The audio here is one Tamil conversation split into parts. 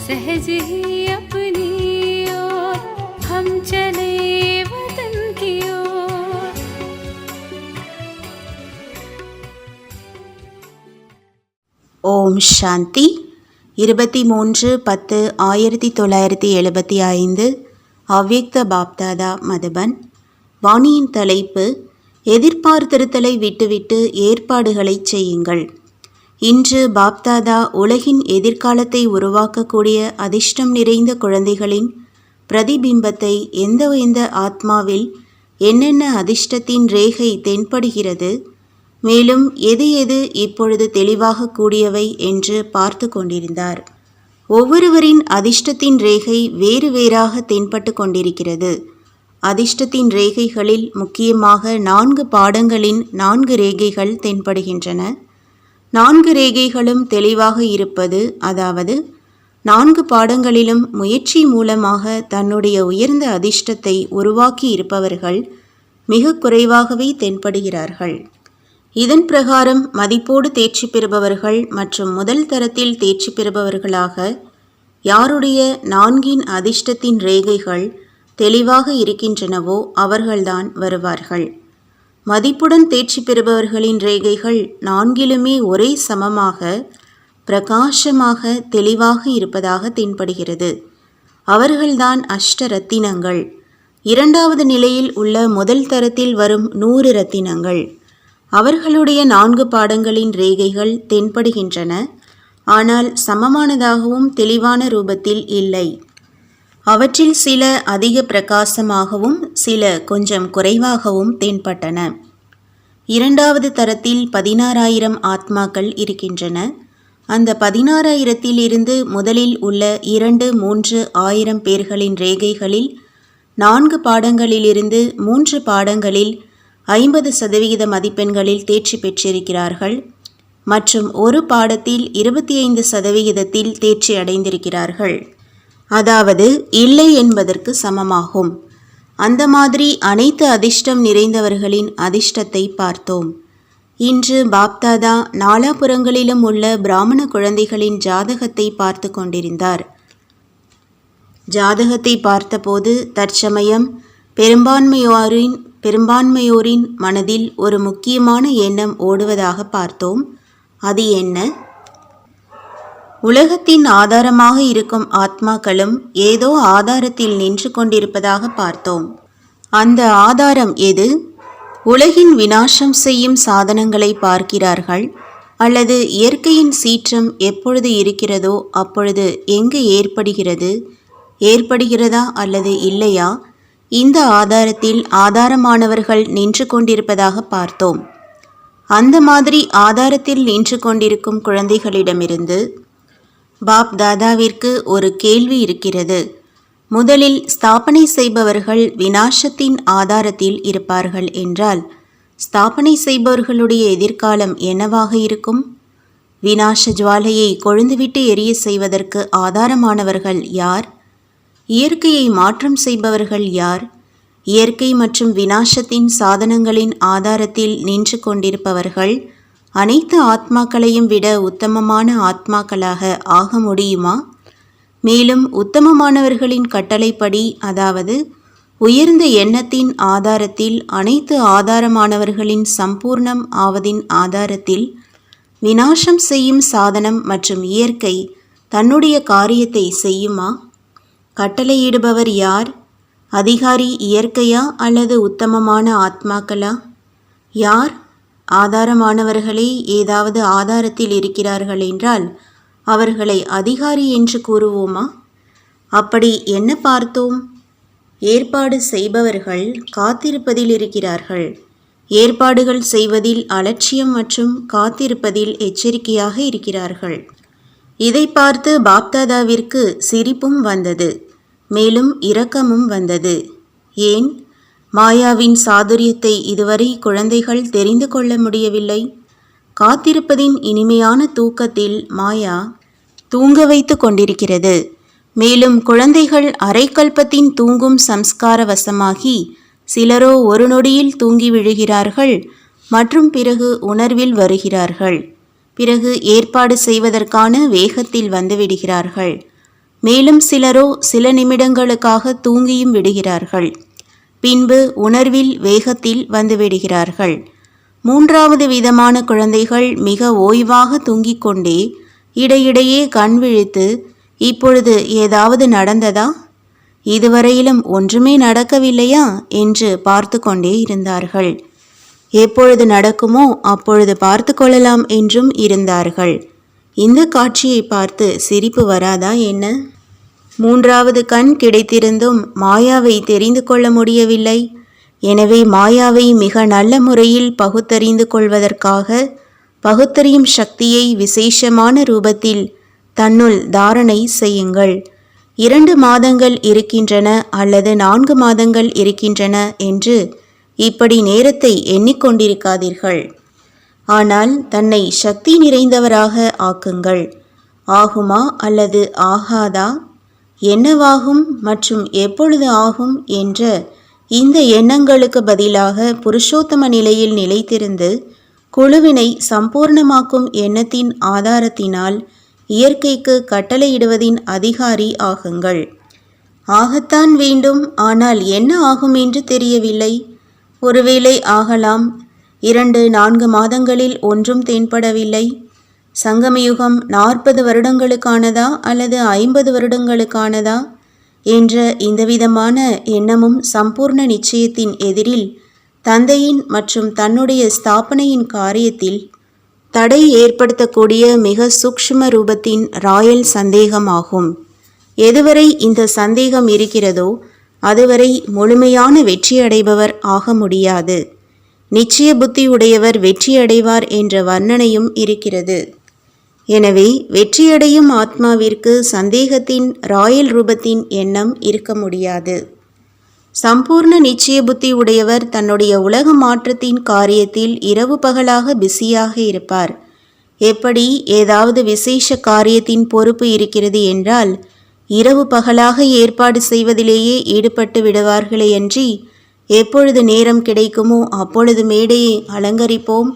सहज ही अपनी ओर हम चले वतन की ओर। ஓம் சாந்தி. 23/10/1975 அவ்யக்த பாப்தாதா மதுபன். வாணியின் தலைப்பு: எதிர்பார்த்திருத்தலை விட்டுவிட்டு ஏற்பாடுகளை செய்யுங்கள். இன்று பாப்தாதா உலகின் எதிர்காலத்தை உருவாக்கக்கூடிய அதிர்ஷ்டம் நிறைந்த குழந்தைகளின் பிரதிபிம்பத்தை எந்த ஆத்மாவில் என்னென்ன அதிர்ஷ்டத்தின் ரேகை தென்படுகிறது, மேலும் எது எது இப்பொழுது தெளிவாக கூடியவை என்று பார்த்து கொண்டிருந்தார். ஒவ்வொருவரின் அதிர்ஷ்டத்தின் ரேகை வேறு வேறாக தென்பட்டு கொண்டிருக்கிறது. அதிர்ஷ்டத்தின் ரேகைகளில் முக்கியமாக 4 பாடங்களின் 4 ரேகைகள் தென்படுகின்றன. 4 ரேகைகளும் தெளிவாக இருப்பது, அதாவது 4 பாடங்களிலும் முயற்சி மூலமாக தன்னுடைய உயர்ந்த அதிர்ஷ்டத்தை உருவாக்கி இருப்பவர்கள் மிக குறைவாகவே தென்படுகிறார்கள். இதன் பிரகாரம் மதிப்போடு தேர்ச்சி பெறுபவர்கள் மற்றும் முதல் தரத்தில் தேர்ச்சி பெறுபவர்களாக யாருடைய 4 அதிர்ஷ்டத்தின் ரேகைகள் தெளிவாக இருக்கின்றனவோ அவர்கள்தான் வருவார்கள். மதிப்புடன் தேர்ச்சி பெறுபவர்களின் ரேகைகள் 4லுமே ஒரே சமமாக பிரகாசமாக தெளிவாக இருப்பதாக தென்படுகிறது. அவர்கள்தான் அஷ்டரத்தினங்கள். 2வது நிலையில் உள்ள முதல் தரத்தில் வரும் 100 ரத்தினங்கள். அவர்களுடைய 4 பாடங்களின் ரேகைகள் தென்படுகின்றன, ஆனால் சமமானதாகவும் தெளிவான ரூபத்தில் இல்லை. அவற்றில் சில அதிக பிரகாசமாகவும் சில கொஞ்சம் குறைவாகவும் தென்பட்டன. 2வது தரத்தில் 16,000 ஆத்மாக்கள் இருக்கின்றன. அந்த 16,000 இருந்து முதலில் உள்ள 2-3 ஆயிரம் பேர்களின் ரேகைகளில் 4 பாடங்களிலிருந்து 3 பாடங்களில் 50% மதிப்பெண்களில் தேர்ச்சி பெற்றிருக்கிறார்கள் மற்றும் ஒரு பாடத்தில் 25% தேர்ச்சி அடைந்திருக்கிறார்கள். அதாவது இல்லை என்பதற்கு சமமாகும். அந்த மாதிரி அனைத்து அதிர்ஷ்டம் நிறைந்தவர்களின் அதிர்ஷ்டத்தை பார்த்தோம். இன்று பாப்தாதா நாலாபுறங்களிலும் உள்ள பிராமண குழந்தைகளின் ஜாதகத்தை பார்த்து கொண்டிருந்தார். ஜாதகத்தை பார்த்தபோது தற்சமயம் பெரும்பான்மையோரின் மனதில் ஒரு முக்கியமான எண்ணம் ஓடுவதாக பார்த்தோம். அது என்ன? உலகத்தின் ஆதாரமாக இருக்கும் ஆத்மாக்களும் ஏதோ ஆதாரத்தில் நின்று கொண்டிருப்பதாக பார்த்தோம். அந்த ஆதாரம் எது? உலகின் விநாசம் செய்யும் சாதனங்களை பார்க்கிறார்கள், அல்லது இயற்கையின் சீற்றம் எப்பொழுது இருக்கிறதோ அப்பொழுது எங்கு ஏற்படுகிறதா அல்லது இல்லையா? இந்த ஆதாரத்தில் ஆதாரமானவர்கள் நின்று கொண்டிருப்பதாக பார்த்தோம். அந்த மாதிரி ஆதாரத்தில் நின்று கொண்டிருக்கும் குழந்தைகளிடமிருந்து பாப் தாதாவிற்கு ஒரு கேள்வி இருக்கிறது. முதலில் ஸ்தாபனை செய்பவர்கள் விநாசத்தின் ஆதாரத்தில் இருப்பார்கள் என்றால் ஸ்தாபனை செய்பவர்களுடைய எதிர்காலம் என்னவாக இருக்கும்? விநாச ஜுவாலையை கொழுந்துவிட்டு எரிய செய்வதற்கு ஆதாரமானவர்கள் யார்? இயற்கையை மாற்றம் செய்பவர்கள் யார்? இயற்கை மற்றும் விநாசத்தின் சாதனங்களின் ஆதாரத்தில் நின்று கொண்டிருப்பவர்கள் அனைத்து ஆத்மாக்களையும் விட உத்தமமான ஆத்மாக்களாக ஆக முடியுமா? மேலும் உத்தமமானவர்களின் கட்டளைப்படி, அதாவது உயர்ந்த எண்ணத்தின் ஆதாரத்தில் அனைத்து ஆதாரமானவர்களின் சம்பூர்ணம் ஆவதின் ஆதாரத்தில் விநாசம் செய்யும் சாதனம் மற்றும் இயற்கை தன்னுடைய காரியத்தை செய்யுமா? கட்டளையிடுபவர் யார்? அதிகாரி இயற்கையா அல்லது உத்தமமான ஆத்மாக்களா? யார்? ஆதாரமானவர்களே ஏதாவது ஆதாரத்தில் இருக்கிறார்கள் என்றால் அவர்களை அதிகாரி என்று கூறுவோமா? அப்படி என்ன பார்த்தோம்? ஏற்பாடு செய்பவர்கள் காத்திருப்பதில் இருக்கிறார்கள். ஏற்பாடுகள் செய்வதில் அலட்சியம் மற்றும் காத்திருப்பதில் எச்சரிக்கையாக இருக்கிறார்கள். இதை பார்த்து பாப்தாதாவிற்கு சிரிப்பும் வந்தது, மேலும் இரக்கமும் வந்தது. ஏன் மாயாவின் சாதுரியத்தை இதுவரை குழந்தைகள் தெரிந்து கொள்ள முடியவில்லை? காத்திருப்பதின் இனிமையான தூக்கத்தில் மாயா தூங்க வைத்து கொண்டிருக்கிறது. மேலும் குழந்தைகள் அரைக்கல்பத்தின் தூங்கும் சம்ஸ்கார வசமாகி சிலரோ ஒரு நொடியில் தூங்கி விழுகிறார்கள் மற்றும் பிறகு உணர்வில் வருகிறார்கள். பிறகு ஏற்பாடு செய்வதற்கான வேகத்தில் வந்துவிடுகிறார்கள். மேலும் சிலரோ சில நிமிடங்களுக்காக தூங்கியும் விடுகிறார்கள். பின்பு உணர்வில் வேகத்தில் வந்துவிடுகிறார்கள். மூன்றாவது விதமான குழந்தைகள் மிக ஓய்வாக தூங்கிக் கொண்டே இடையிடையே கண் விழித்து, இப்பொழுது ஏதாவது நடந்ததா, இதுவரையிலும் ஒன்றுமே நடக்கவில்லையா என்று பார்த்து கொண்டே இருந்தார்கள். எப்பொழுது நடக்குமோ அப்பொழுது பார்த்து கொள்ளலாம் என்றும் இருந்தார்கள். இந்த காட்சியை பார்த்து சிரிப்பு வராதா என்ன? மூன்றாவது கண் கிடைத்திருந்தும் மாயாவை தெரிந்து கொள்ள முடியவில்லை. எனவே மாயாவை மிக நல்ல முறையில் பகுத்தறிந்து கொள்வதற்காக பகுத்தறியும் சக்தியை விசேஷமான ரூபத்தில் தன்னுள் தாரணை செய்யுங்கள். 2 மாதங்கள் இருக்கின்றன அல்லது 4 மாதங்கள் இருக்கின்றன என்று இப்படி நேரத்தை எண்ணிக்கொண்டிருக்காதீர்கள். ஆனால் தன்னை சக்தி நிறைந்தவராக ஆக்குங்கள். ஆகுமா அல்லது ஆகாதா, என்னவாகும் மற்றும் எப்பொழுது ஆகும் என்ற இந்த எண்ணங்களுக்கு பதிலாக புருஷோத்தம நிலையில் நிலைத்திருந்து குழுவினை சம்பூர்ணமாக்கும் எண்ணத்தின் ஆதாரத்தினால் இயற்கைக்கு கட்டளையிடுவதின் அதிகாரி ஆகுங்கள். ஆகத்தான் வேண்டும், ஆனால் என்ன ஆகும் என்று தெரியவில்லை. ஒருவேளை ஆகலாம். 2-4 மாதங்களில் ஒன்றும் தென்படவில்லை. சங்கமயுகம் 40 வருடங்களுக்கானதா அல்லது 50 வருடங்களுக்கானதா என்ற இந்தவிதமான எண்ணமும் சம்பூர்ண நிச்சயத்தின் எதிரில் தந்தையின் மற்றும் தன்னுடைய ஸ்தாபனையின் காரியத்தில் தடை ஏற்படுத்தக்கூடிய மிக சூக்ஷ்ம ரூபத்தின் ராயல் சந்தேகமாகும். எதுவரை இந்த சந்தேகம் இருக்கிறதோ அதுவரை முழுமையான வெற்றியடைபவர் ஆக முடியாது. நிச்சய புத்தி உடையவர் வெற்றியடைவார் என்ற வர்ணனையும் இருக்கிறது. எனவே வெற்றியடையும் ஆத்மாவிற்கு சந்தேகத்தின் ராயல் ரூபத்தின் எண்ணம் இருக்க முடியாது. சம்பூர்ண நிச்சய புத்தி உடையவர் தன்னுடைய உலக மாற்றத்தின் காரியத்தில் இரவு பகலாக பிஸியாக இருப்பார். எப்படி ஏதாவது விசேஷ காரியத்தின் பொறுப்பு இருக்கிறது என்றால் இரவு பகலாக ஏற்பாடு செய்வதிலேயே ஈடுபட்டு விடுவார்களேயன்றி எப்பொழுது நேரம் கிடைக்குமோ அப்பொழுது மேடையை அலங்கரிப்போம்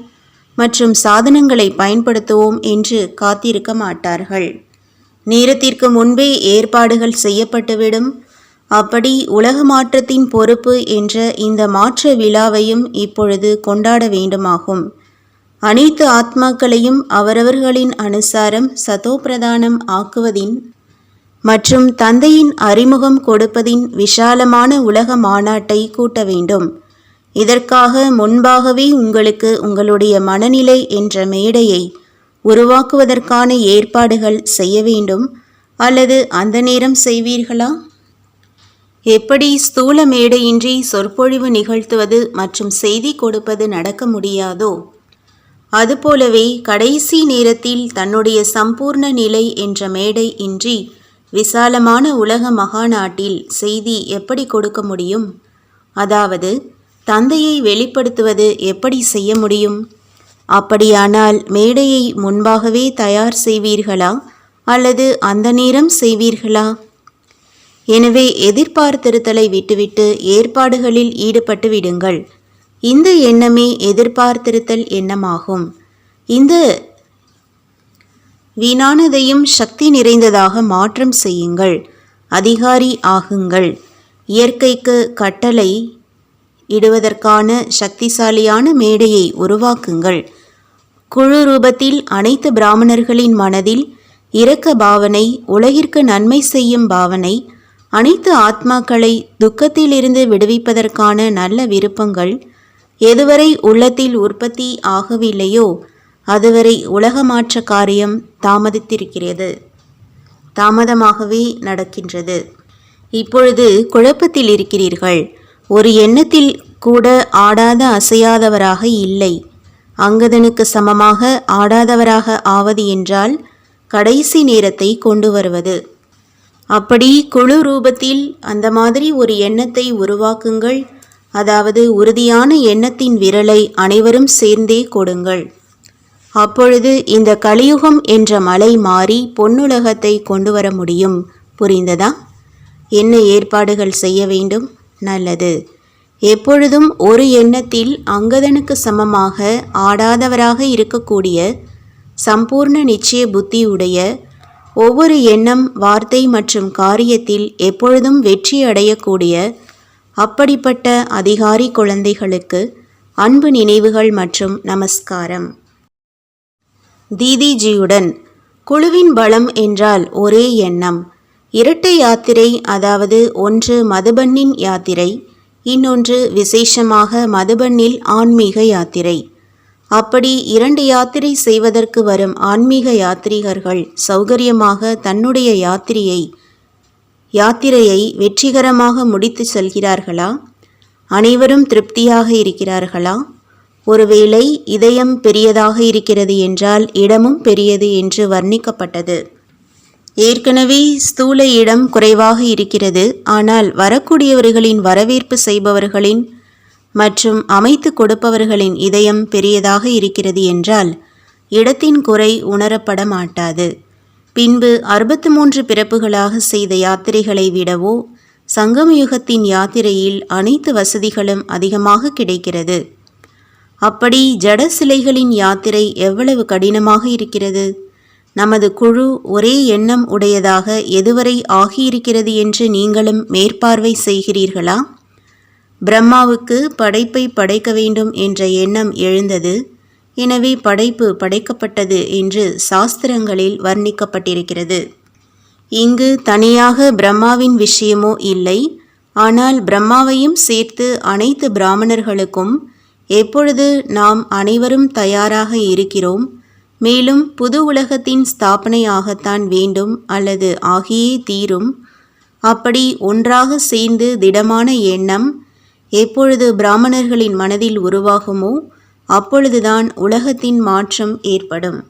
மற்றும் சாதனங்களை பயன்படுத்துவோம் என்று காத்திருக்க மாட்டார்கள். நேரத்திற்கு முன்பே ஏற்பாடுகள் செய்யப்பட்டுவிடும். அப்படி உலக மாற்றத்தின் பொறுப்பு என்ற இந்த மாற்ற விழாவையும் இப்பொழுது கொண்டாட வேண்டுமாகும். அனைத்து ஆத்மாக்களையும் அவரவர்களின் அனுசாரம் சதோப்பிரதானம் ஆக்குவதின் மற்றும் தந்தையின் அறிமுகம் கொடுப்பதின் விஷாலமான உலக மாநாட்டை கூட்ட வேண்டும். இதற்காக முன்பாகவே உங்களுக்கு உங்களுடைய மனநிலை என்ற மேடையை உருவாக்குவதற்கான ஏற்பாடுகள் செய்ய வேண்டும். அல்லது அந்த நேரம் செய்வீர்களா? எப்படி ஸ்தூல மேடையின்றி சொற்பொழிவு நிகழ்த்துவது மற்றும் செய்தி கொடுப்பது நடக்க முடியாதோ, அதுபோலவே கடைசி நேரத்தில் தன்னுடைய சம்பூர்ண நிலை என்ற மேடை இன்றி விசாலமான உலக மகாநாட்டில் செய்தி எப்படி கொடுக்க முடியும்? அதாவது தந்தையை வெளிப்படுத்துவது எப்படி செய்ய முடியும்? அப்படியானால் மேடையை முன்பாகவே தயார் செய்வீர்களா அல்லது அந்த நேரம் செய்வீர்களா? எனவே எதிர்பார்த்திருத்தலை விட்டுவிட்டு ஏற்பாடுகளில் ஈடுபட்டு விடுங்கள். இந்த எண்ணமே எதிர்பார்த்திருத்தல் எண்ணமாகும். இந்த வீணானதையும் சக்தி நிறைந்ததாக மாற்றம் செய்யுங்கள். அதிகாரி ஆகுங்கள். இயற்கைக்கு கட்டளை இடுவதற்கான சக்திசாலியான மேடையை உருவாக்குங்கள். குழு ரூபத்தில் அனைத்து பிராமணர்களின் மனதில் இரக்க பாவனை, உலகிற்கு நன்மை செய்யும் பாவனை, அனைத்து ஆத்மாக்களை துக்கத்திலிருந்து விடுவிப்பதற்கான நல்ல விருப்பங்கள் எதுவரை உள்ளத்தில் உற்பத்தி ஆகவில்லையோ அதுவரை உலக மாற்ற காரியம் தாமதமாகவே நடக்கின்றது. இப்பொழுது குழப்பத்தில் இருக்கிறீர்கள். ஒரு எண்ணத்தில் கூட ஆடாத அசையாதவராக இல்லை. அங்கதனுக்கு சமமாக ஆடாதவராக ஆவது என்றால் கடைசி நேரத்தை கொண்டு வருவது. அப்படி குழு ரூபத்தில் அந்த மாதிரி ஒரு எண்ணத்தை உருவாக்குங்கள். அதாவது உறுதியான எண்ணத்தின் விரலை அனைவரும் சேர்ந்தே கொடுங்கள். அப்பொழுது இந்த கலியுகம் என்ற மலை மாறி பொன்னுலகத்தை கொண்டு வர முடியும். புரிந்ததா? என்ன ஏற்பாடுகள் செய்ய வேண்டும்? நல்லது. எப்பொழுதும் ஒரு எண்ணத்தில் அங்கதனுக்கு சமமாக ஆடாதவராக இருக்கக்கூடிய சம்பூர்ண நிச்சய புத்தியுடைய ஒவ்வொரு எண்ணம், வார்த்தை மற்றும் காரியத்தில் எப்பொழுதும் வெற்றி அடையக்கூடிய அப்படிப்பட்ட அதிகாரி குழந்தைகளுக்கு அன்பு நினைவுகள் மற்றும் நமஸ்காரம். தீதிஜியுடன் குழுவின் பலம் என்றால் ஒரே எண்ணம். இரட்டை யாத்திரை, அதாவது ஒன்று மதுபன்னின் யாத்திரை, இன்னொன்று விசேஷமாக மதுபன்னில் ஆன்மீக யாத்திரை. அப்படி 2 யாத்திரை செய்வதற்கு வரும் ஆன்மீக யாத்ரீகர்கள் சௌகரியமாக தன்னுடைய யாத்திரையை வெற்றிகரமாக முடித்து செல்கிறார்களா? அனைவரும் திருப்தியாக இருக்கிறார்களா? ஒருவேளை இதயம் பெரியதாக இருக்கிறது என்றால் இடமும் பெரியது என்று வர்ணிக்கப்பட்டது. ஏற்கனவே ஸ்தூல இடம் குறைவாக இருக்கிறது. ஆனால் வரக்கூடியவர்களின் வரவேற்பு செய்பவர்களின் மற்றும் அமைத்து கொடுப்பவர்களின் இதயம் பெரியதாக இருக்கிறது என்றால் இடத்தின் குறை உணரப்பட மாட்டாது. பின்பு 63 பிறப்புகளாக செய்த யாத்திரைகளை விடவோ சங்கமயுகத்தின் யாத்திரையில் அனைத்து வசதிகளும் அதிகமாக கிடைக்கிறது. அப்படி ஜட சிலைகளின் யாத்திரை எவ்வளவு கடினமாக இருக்கிறது! நமது குழு ஒரே எண்ணம் உடையதாக எதுவரை ஆகியிருக்கிறது என்று நீங்களும் மேற்பார்வை செய்கிறீர்களா? பிரம்மாவுக்கு படைப்பை படைக்க வேண்டும் என்ற எண்ணம் எழுந்தது. எனவே படைப்பு படைக்கப்பட்டது என்று சாஸ்திரங்களில் வர்ணிக்கப்பட்டிருக்கிறது. இங்கு தனியாக பிரம்மாவின் விஷயமோ இல்லை. ஆனால் பிரம்மாவையும் சேர்த்து அனைத்து பிராமணர்களுக்கும் எப்பொழுது நாம் அனைவரும் தயாராக இருக்கிறோம், மேலும் புது உலகத்தின் ஸ்தாபனையாகத்தான் வேண்டும் அல்லது ஆகியே தீரும். அப்படி ஒன்றாக சேர்ந்து திடமான எண்ணம் எப்பொழுது பிராமணர்களின் மனதில் உருவாகுமோ அப்பொழுதுதான் உலகத்தின் மாற்றம் ஏற்படும்.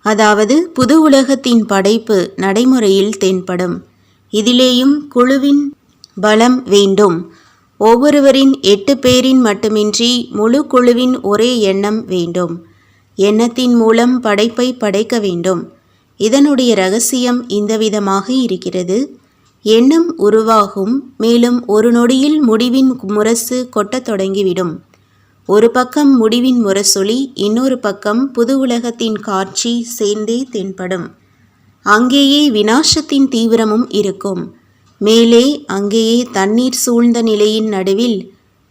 அதாவது புது உலகத்தின் படைப்பு நடைமுறையில் தென்படும். இதிலேயும் குழுவின் பலம் வேண்டும். ஒவ்வொருவரின் 8 பேரின் மட்டுமின்றி முழு குழுவின் ஒரே எண்ணம் வேண்டும். எண்ணத்தின் மூலம் படைப்பை படைக்க வேண்டும். இதனுடைய ரகசியம் இந்த விதமாக இருக்கிறது. எண்ணம் உருவாகும். மேலும் ஒரு நொடியில் முடிவின் முரசு கொட்டத் தொடங்கிவிடும். ஒரு பக்கம் முடிவின் முரசொலி, இன்னொரு பக்கம் புது உலகத்தின் காட்சி சேர்ந்தே தென்படும். அங்கேயே விநாசத்தின் தீவிரமும் இருக்கும். மேலே அங்கேயே தண்ணீர் சூழ்ந்த நிலையின் நடுவில்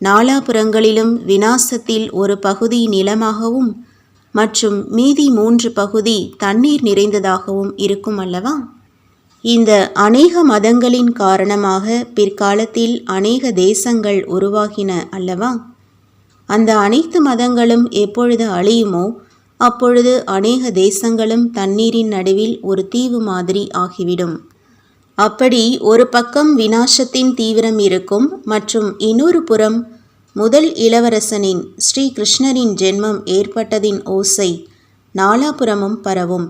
நாலாபுறங்களிலும் விநாசத்தில் ஒரு பகுதி நிலமாகவும் மற்றும் மீதி 3 பகுதி தண்ணீர் நிறைந்ததாகவும் இருக்கும் அல்லவா? இந்த அநேக மதங்களின் காரணமாக பிற்காலத்தில் அநேக தேசங்கள் உருவாகின அல்லவா? அந்த அனைத்து மதங்களும் எப்பொழுது அழியுமோ அப்பொழுது அநேக தேசங்களும் தண்ணீரின் நடுவில் ஒரு தீவு மாதிரி ஆகிவிடும். அப்படி ஒரு பக்கம் விநாசத்தின் தீவிரம் இருக்கும் மற்றும் இன்னொரு புறம் முதல் இளவரசனின் ஸ்ரீ கிருஷ்ணரின் ஜென்மம் ஏற்பட்டதின் ஓசை நாலாபுறமும் பரவும்.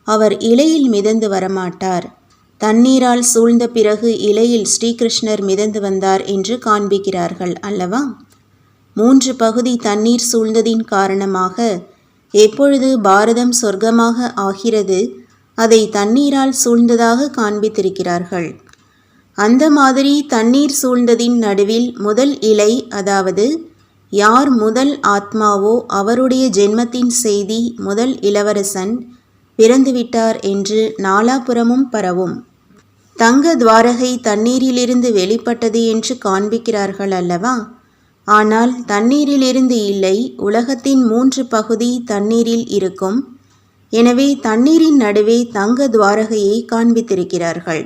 அவர் இலையில் மிதந்து வரமாட்டார். தண்ணீரால் சூழ்ந்த பிறகு இலையில் ஸ்ரீகிருஷ்ணர் மிதந்து வந்தார் என்று காண்பிக்கிறார்கள் அல்லவா? 3 பகுதி தண்ணீர் சூழ்ந்ததின் காரணமாக எப்பொழுது பாரதம் சொர்க்கமாக ஆகிறது அதை தண்ணீரால் சூழ்ந்ததாக காண்பித்திருக்கிறார்கள். அந்த மாதிரி தண்ணீர் சூழ்ந்ததின் நடுவில் முதல் இலை, அதாவது யார் முதல் ஆத்மாவோ அவருடைய ஜென்மத்தின் செய்தி முதல் இளவரசன் பிறந்துவிட்டார் என்று நாலாபுறமும் பரவும். தங்க துவாரகை தண்ணீரிலிருந்து வெளிப்பட்டது என்று காண்பிக்கிறார்கள் அல்லவா? ஆனால் தண்ணீரிலிருந்து இல்லை. உலகத்தின் 3 பகுதி தண்ணீரில் இருக்கும். எனவே தண்ணீரின் நடுவே தங்க துவாரகையை காண்பித்திருக்கிறார்கள்.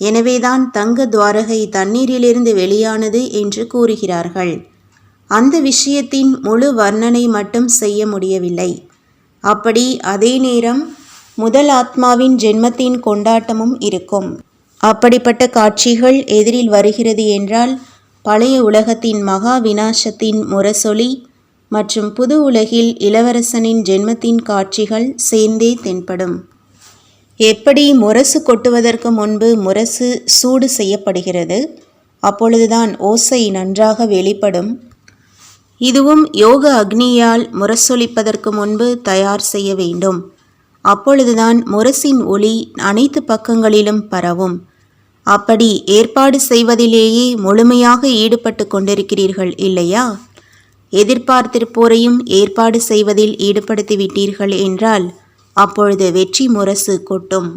எனவேதான் தங்க துவாரகை தண்ணீரிலிருந்து வெளியானது என்று கூறுகிறார்கள். அந்த விஷயத்தின் முழு வர்ணனை மட்டும் செய்ய முடியவில்லை. அப்படி அதே நேரம் முதல் ஆத்மாவின் ஜென்மத்தின் கொண்டாட்டமும் இருக்கும். அப்படிப்பட்ட காட்சிகள் எதிரில் வருகிறது என்றால் பழைய உலகத்தின் மகா விநாசத்தின் முரசொலி மற்றும் புது உலகில் இளவரசனின் ஜென்மத்தின் காட்சிகள் சேர்ந்தே தென்படும். எப்படி முரசு கொட்டுவதற்கு முன்பு முரசு சூடு செய்யப்படுகிறது, அப்பொழுதுதான் ஓசை நன்றாக வெளிப்படும். இதுவும் யோக அக்னியால் முரசொலிப்பதற்கு முன்பு தயார் செய்ய வேண்டும். அப்பொழுதுதான் முரசின் ஒளி அனைத்து பக்கங்களிலும் பரவும். அப்படி ஏற்பாடு செய்வதிலேயே முழுமையாக ஈடுபட்டு கொண்டிருக்கிறீர்கள் இல்லையா? எதிர்பார்த்திருப்போரையும் ஏற்பாடு செய்வதில் ஈடுபடுத்திவிட்டீர்கள் என்றால் அப்பொழுது வெற்றி முரசு கொட்டும்.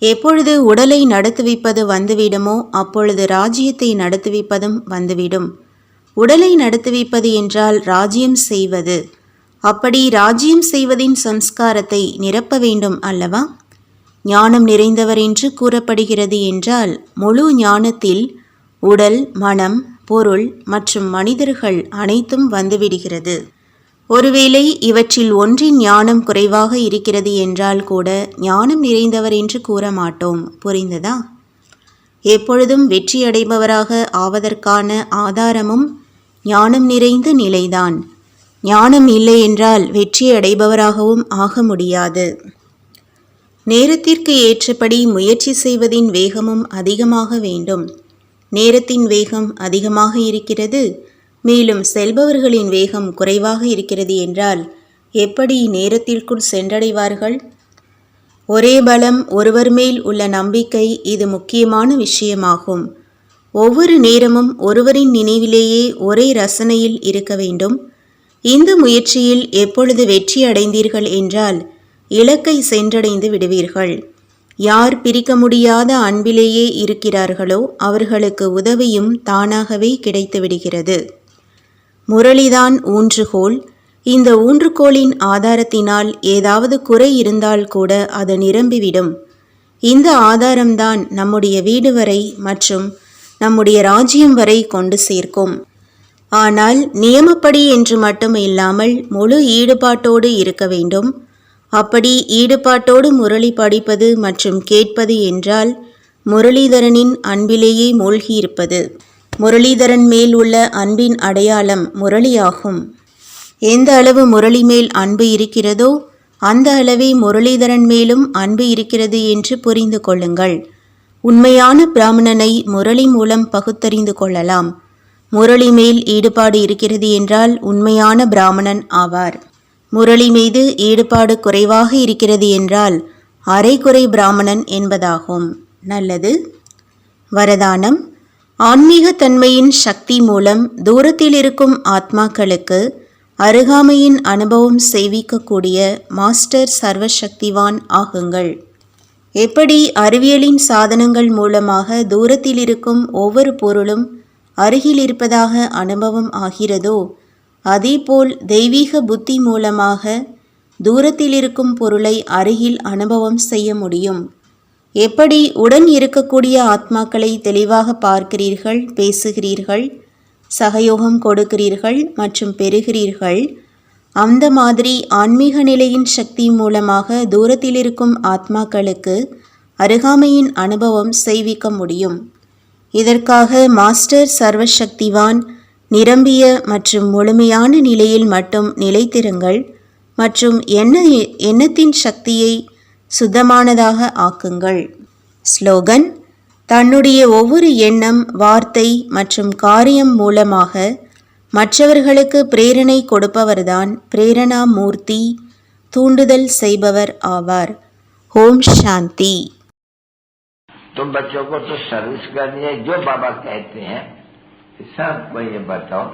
எப்பொழுது உடலை நடத்துவிப்பது வந்துவிடுமோ அப்பொழுது ராஜ்யத்தை நடத்துவிப்பதும் வந்துவிடும். உடலை நடத்துவிப்பது என்றால் ராஜ்யம் செய்வது. அப்படி ராஜ்யம் செய்வதின் சம்ஸ்காரத்தை நிரப்ப வேண்டும் அல்லவா? ஞானம் நிறைந்தவர் என்று கூறப்படுகிறது என்றால் முழு ஞானத்தில் உடல், மனம், பொருள் மற்றும் மனிதர்கள் அனைத்தும் வந்துவிடுகிறது. ஒருவேளை இவற்றில் ஒன்றின் ஞானம் குறைவாக இருக்கிறது என்றால் கூட ஞானம் நிறைந்தவர் என்று கூற மாட்டோம். புரிந்ததா? எப்பொழுதும் வெற்றியடைபவராக ஆவதற்கான ஆதாரமும் ஞானம் நிறைந்த நிலைதான். ஞானம் இல்லை என்றால் வெற்றியடைபவராகவும் ஆக முடியாது. நேரத்திற்கு ஏற்றபடி முயற்சி செய்வதின் வேகமும் அதிகமாக வேண்டும். நேரத்தின் வேகம் அதிகமாக இருக்கிறது, மேலும் செல்பவர்களின் வேகம் குறைவாக இருக்கிறது என்றால் எப்படி நேரத்திற்குள் சென்றடைவார்கள்? ஒரே பலம், ஒருவர் மேல் உள்ள நம்பிக்கை, இது முக்கியமான விஷயமாகும். ஒவ்வொரு நேரமும் ஒருவரின் நினைவிலேயே ஒரே ரசனையில் இருக்க வேண்டும். இந்த முயற்சியில் எப்பொழுது வெற்றி அடைந்தீர்கள் என்றால் இலக்கை சென்றடைந்து விடுவீர்கள். யார் பிரிக்க முடியாத அன்பிலேயே இருக்கிறார்களோ அவர்களுக்கு உதவியும் தானாகவே கிடைத்து விடுகிறது. முரளிதான் ஊன்றுகோல். இந்த ஊன்றுகோலின் ஆதாரத்தினால் ஏதாவது குறை இருந்தால் கூட அது நிரம்பிவிடும். இந்த ஆதாரம்தான் நம்முடைய வீடு வரை மற்றும் நம்முடைய ராஜ்யம் வரை கொண்டு சேர்க்கும். ஆனால் நியமப்படி என்று மட்டும் இல்லாமல் முழு ஈடுபாட்டோடு இருக்க வேண்டும். அப்படி ஈடுபாட்டோடு முரளி படிப்பது மற்றும் கேட்பது என்றால் முரளிதரனின் அன்பிலேயே மூழ்கியிருப்பது. முரளிதரன் மேல் உள்ள அன்பின் அடையாளம் முரளியாகும். எந்த அளவு முரளி மேல் அன்பு இருக்கிறதோ அந்த அளவே முரளிதரன் மேலும் அன்பு இருக்கிறது என்று புரிந்து கொள்ளுங்கள். உண்மையான பிராமணனை முரளி மூலம் பகுத்தறிந்து கொள்ளலாம். முரளி மேல் ஈடுபாடு இருக்கிறது என்றால் உண்மையான பிராமணன் ஆவார். முரளி மீது ஈடுபாடு குறைவாக இருக்கிறது என்றால் அரைகுறை பிராமணன் என்பதாகும். நல்லது. வரதானம். ஆன்மீக தன்மையின் சக்தி மூலம் தூரத்தில் இருக்கும் ஆத்மாக்களுக்கு அருகாமையின் அனுபவம் செய்விக்கக்கூடிய மாஸ்டர் சர்வசக்திவான் ஆகுங்கள். எப்படி அறிவியலின் சாதனங்கள் மூலமாக தூரத்தில் இருக்கும் ஒவ்வொரு பொருளும் அருகில் இருப்பதாக அனுபவம் ஆகிறதோ அதேபோல் தெய்வீக புத்தி மூலமாக தூரத்தில் இருக்கும் பொருளை அருகில் அனுபவம் செய்ய முடியும். எப்படி உடன் இருக்கக்கூடிய ஆத்மாக்களை தெளிவாக பார்க்கிறீர்கள், பேசுகிறீர்கள், சகயோகம் கொடுக்கிறீர்கள் மற்றும் பெறுகிறீர்கள், அந்த மாதிரி ஆன்மீக நிலையின் சக்தி மூலமாக தூரத்தில் இருக்கும் ஆத்மாக்களுக்கு அருகாமையின் அனுபவம் செய்விக்க முடியும். இதற்காக மாஸ்டர் சர்வசக்திவான் நிரம்பிய மற்றும் முழுமையான நிலையில் மட்டும் நிலைத்திருங்கள் மற்றும் எண்ணத்தின் சக்தியை சுத்தமானதாக ஆக்குங்கள். ஸ்லோகன். தன்னுடைய ஒவ்வொரு எண்ணம், வார்த்தை மற்றும் காரியம் மூலமாக மற்றவர்களுக்கு பிரேரணை கொடுப்பவர்தான் பிரேரணா மூர்த்தி, தூண்டுதல் செய்பவர் ஆவார். ஓம் சாந்தி. तुम बच्चों को तो सर्विस करनी है, जो बाबा कहते हैं सबको ये बताओ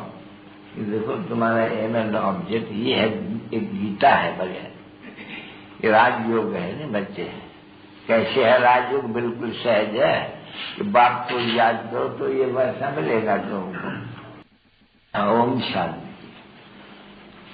कि देखो तुम्हारा एम एंड ऑब्जेक्ट ये है, एक गीता है बढ़िया, ये राजयोग है ना बच्चे। कैसे है राजयोग? बिल्कुल सहज है कि बाप को याद करो तो ये वैसा मिलेगा तुमको। ओम शांति।